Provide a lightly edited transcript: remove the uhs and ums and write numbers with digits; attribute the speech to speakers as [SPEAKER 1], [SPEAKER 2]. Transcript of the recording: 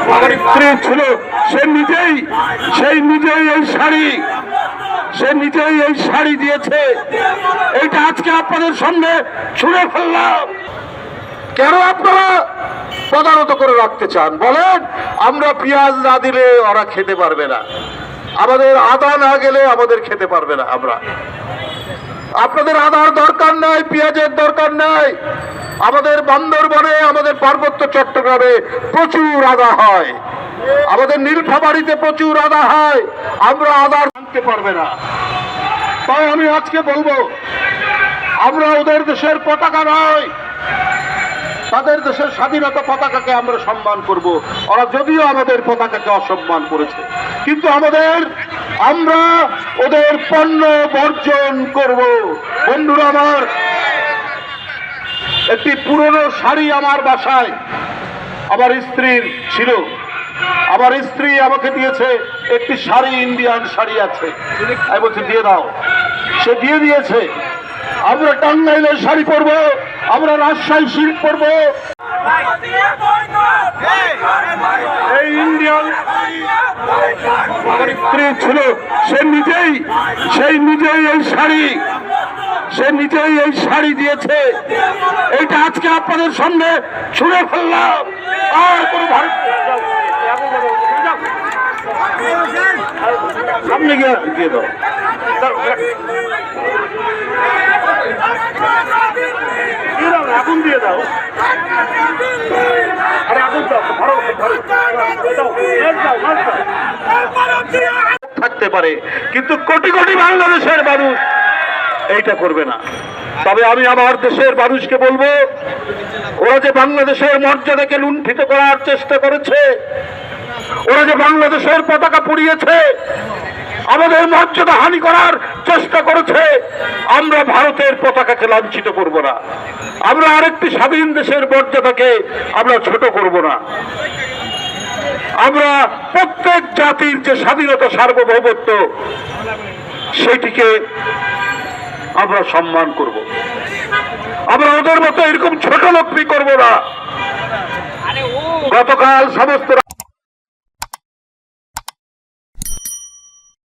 [SPEAKER 1] আমার স্ত্রী ছিল, সে নিজেই এই শাড়ি দিয়েছে। এইটা আজকে আপনাদের সামনে ছুঁড়ে ফেললাম। কেন আপনারা তদারত করে রাখতে চান বলেন? আমরা পেঁয়াজ না দিলে ওরা খেতে পারবে না, আমাদের আদা না গেলে আমাদের খেতে পারবে না। আপনাদের আদার দরকার নাই, পেঁয়াজের দরকার নাই। আমাদের বান্দরবনে, আমাদের পার্বত্য চট্টগ্রামে প্রচুর আদা হয়, আমাদের নীলফামারীতে প্রচুর আদা হয়। আমরা আদা আনতে পারবে না। তাই আমি আজকে বলবো, আমরা ওদের দেশের পতাকা নয়, তাদের দেশের স্বাধীনতা পতাকাকে আমরা সম্মান করব। ওরা যদিও আমাদের পতাকাকে অসম্মান করেছে, কিন্তু আমরা ওদের পণ্য বর্জন করব। বন্ধুরা আমার, একটি পুরনো শাড়ি আমার বাসায় আমার স্ত্রীর ছিল। আমার স্ত্রী আমাকে দিয়েছে একটি শাড়ি, ইন্ডিয়ান শাড়ি আছে। আমি বলছি দিয়ে দাও, সে দিয়ে দিয়েছে। আমরা টাঙ্গাইলের শাড়ি পরবো, আমরা রাজশাহী সিল্ক পরবো। এই ইন্ডিয়ান আমার স্ত্রী ছিল, সে নিজেই এই শাড়ি দিয়েছে। এইটা আজকে আপনাদের সামনে ছুঁড়ে ফেললাম। আর কোনো সামনে গিয়ে দিয়ে দাও, আগুন দিয়ে দাও। আরে আগুন থাকতে পারে, কিন্তু কোটি কোটি বাংলাদেশের মানুষ এইটা করবে না। তবে আমি আমার দেশের মানুষকে বলবো, ওরা যে বাংলাদেশের মর্যাদাকে লুণ্ঠিত করার চেষ্টা করেছে, ওরা যে বাংলাদেশের পতাকা পুড়িয়েছে, আমাদের মর্যাদা হানি করার চেষ্টা করেছে, আমরা ভারতের পতাকাকে লাঞ্ছিত করব না। আমরা আরেকটি স্বাধীন দেশের মর্যাদাকে আমরা ছোট করব না। আমরা প্রত্যেক জাতির যে স্বাধীনতা, সার্বভৌমত্ব, সেটিকে আমরা সম্মান করব। আমরা ওদের মতো এরকম ছোট লোকটি করব না। গতকাল সমস্ত